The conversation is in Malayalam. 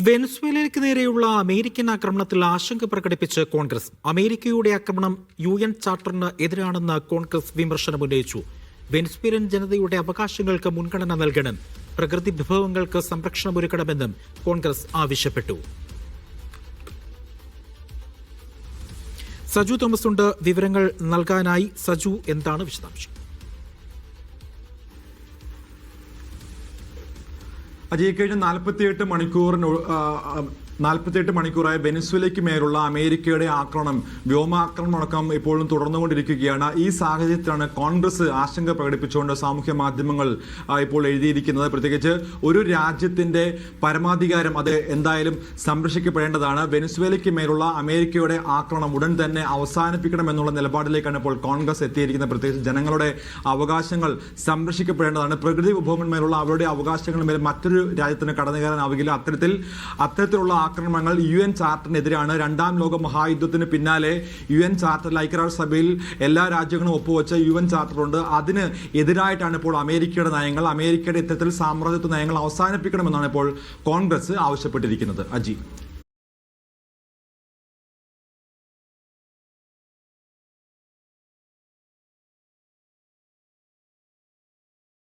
വെനസ്വേലയ്ക്ക് നേരെയുള്ള അമേരിക്കൻ ആക്രമണത്തിൽ ആശങ്ക പ്രകടിപ്പിച്ച് കോൺഗ്രസ്. അമേരിക്കയുടെ ആക്രമണം UN ചാർട്ടറിന് എതിരാണെന്ന് കോൺഗ്രസ് വിമർശനമുന്നയിച്ചു. വെനസ്വേലൻ ജനതയുടെ അവകാശങ്ങൾക്ക് മുൻഗണന നൽകണം, പ്രകൃതി വിഭവങ്ങൾക്ക് സംരക്ഷണമൊരുക്കണമെന്നും കോൺഗ്രസ് ആവശ്യപ്പെട്ടു. സജു തോമസ് ഉണ്ട് വിവരങ്ങൾ നൽകാനായി. സജു, എന്താണ് വിശദാംശം? അജയ്, കഴിഞ്ഞ 48 മണിക്കൂറായ വെനസ്വേലയ്ക്ക് മേലുള്ള അമേരിക്കയുടെ ആക്രമണം, വ്യോമാക്രമണമടക്കം ഇപ്പോഴും തുടർന്നുകൊണ്ടിരിക്കുകയാണ്. ഈ സാഹചര്യത്തിലാണ് കോൺഗ്രസ് ആശങ്ക പ്രകടിപ്പിച്ചുകൊണ്ട് സാമൂഹ്യ മാധ്യമങ്ങൾ ഇപ്പോൾ എഴുതിയിരിക്കുന്നത്. പ്രത്യേകിച്ച് ഒരു രാജ്യത്തിന്റെ പരമാധികാരം അത് എന്തായാലും സംരക്ഷിക്കപ്പെടേണ്ടതാണ്. വെനസ്വേലയ്ക്ക് മേലുള്ള അമേരിക്കയുടെ ആക്രമണം ഉടൻ തന്നെ അവസാനിപ്പിക്കണമെന്നുള്ള നിലപാടിലേക്കാണ് ഇപ്പോൾ കോൺഗ്രസ് എത്തിയിരിക്കുന്നത്. പ്രത്യേകിച്ച് ജനങ്ങളുടെ അവകാശങ്ങൾ സംരക്ഷിക്കപ്പെടേണ്ടതാണ്. പ്രകൃതി വിഭവങ്ങളിന്മേലുള്ള അവരുടെ അവകാശങ്ങളിന്മേൽ മറ്റൊരു രാജ്യത്തിന് കടന്നു കയറാനാവുകയില്ല. അത്തരത്തിലുള്ള ആക്രമണങ്ങൾ UN ചാർട്ടറിനെതിരാണ്. രണ്ടാം ലോക മഹായുദ്ധത്തിന് പിന്നാലെ UN ചാർട്ടറിൽ ഐക്യരാഷ്ട്രസഭയിൽ എല്ലാ രാജ്യങ്ങളും ഒപ്പുവെച്ച UN ചാർട്ടറുണ്ട്. അതിന് എതിരായിട്ടാണ് ഇപ്പോൾ അമേരിക്കയുടെ നയങ്ങൾ. അമേരിക്കയുടെ ഇത്തരത്തിൽ സാമ്രാജ്യത്വ നയങ്ങൾ അവസാനിപ്പിക്കണമെന്നാണ് ഇപ്പോൾ കോൺഗ്രസ് ആവശ്യപ്പെട്ടിരിക്കുന്നത്. അജി.